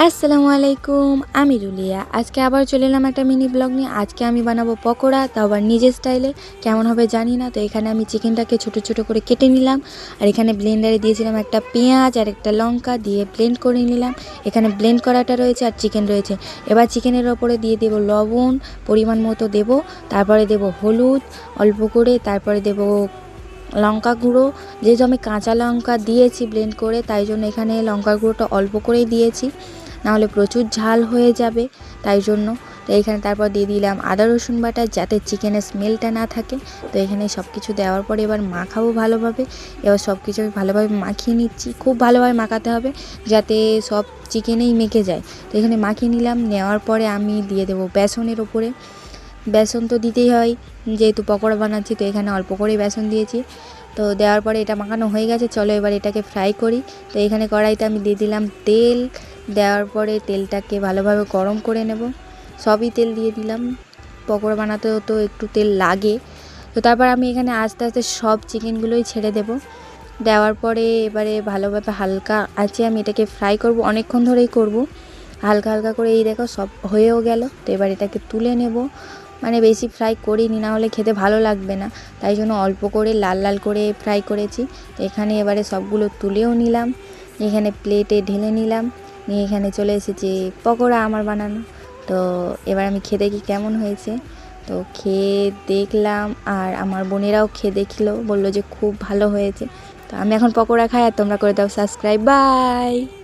আসসালামু আলাইকুম, আমি রুলিয়া। আজকে আবার চলে এলাম একটা মিনি ব্লগ নিয়ে। আজকে আমি বানাবো পকোড়া, তাও আবার নিজের স্টাইলে। কেমন হবে জানি না। তো এখানে আমি চিকেনটাকে ছোট ছোট করে কেটে নিলাম, আর এখানে ব্লেন্ডারে দিয়েছিলাম একটা পেঁয়াজ আর একটা লঙ্কা, দিয়ে ব্লেন্ড করে নিলাম। এখানে ব্লেন্ড করাটা রয়েছে আর চিকেন রয়েছে। এবার চিকেনের ওপরে দিয়ে দেবো লবণ, পরিমাণ মতো দেবো, তারপরে দেবো হলুদ অল্প করে, তারপরে দেবো লঙ্কা গুঁড়ো। যেহেতু আমি কাঁচা লঙ্কা দিয়েছি ব্লেন্ড করে, তাই জন্য এখানে লঙ্কা গুঁড়োটা অল্প করেই দিয়েছি, নাহলে প্রচুর ঝাল হয়ে যাবে, তাই জন্য। তো এখানে তারপর দিয়ে দিলাম আদা রসুন বাটা, যাতে চিকেনের স্মেলটা না থাকে। তো এখানে সব কিছু দেওয়ার পরে এবার মাখাবো ভালোভাবে। এবার সব কিছু আমি ভালোভাবে মাখিয়ে নিচ্ছি, খুব ভালোভাবে মাখাতে হবে যাতে সব চিকেনেই মেখে যায়। তো এখানে মাখিয়ে নিলাম, নেওয়ার পরে আমি দিয়ে দেবো বেসনের ওপরে। বেসন তো দিতেই হয়, যেহেতু পকোড়া বানাচ্ছি, তো এখানে অল্প করেই বেসন দিয়েছি। তো দেওয়ার পরে এটা মাখানো হয়ে গেছে, চলো এবার এটাকে ফ্রাই করি। তো এখানে কড়াইতে আমি দিয়ে দিলাম তেল। দেওয়ার পরে তেলটাকে ভালোভাবে গরম করে নেব। সবই তেল দিয়ে দিলাম, পকোড়া বানাতেও তো একটু তেল লাগে। তো তারপর আমি এখানে আস্তে আস্তে সব চিকেনগুলোই ছেড়ে দেব। দেওয়ার পরে এবারে ভালোভাবে হালকা আঁচে আমি এটাকে ফ্রাই করব, অনেকক্ষণ ধরেই করব, হালকা হালকা করে। এই দেখো সব হয়েও গেল। তো এবার এটাকে তুলে নেব, মানে বেশি ফ্রাই করিনি, না হলে খেতে ভালো লাগবে না, তাই জন্য অল্প করে লাল লাল করে ফ্রাই করেছি। তো এখানে এবারে সবগুলো তুলেও নিলাম, এখানে প্লেটে ঢেলে নিলাম, নিয়ে এখানে চলে এসেছি পকোড়া আমার বানানো। তো এবার আমি খেয়ে দেখি কেমন হয়েছে। তো খেয়ে দেখলাম, আর আমার বোনেরাও খেয়ে দেখলো, বললো যে খুব ভালো হয়েছে। তো আমি এখন পকোড়া খাই, আর তোমরা করে দাও সাবস্ক্রাইব। বাই।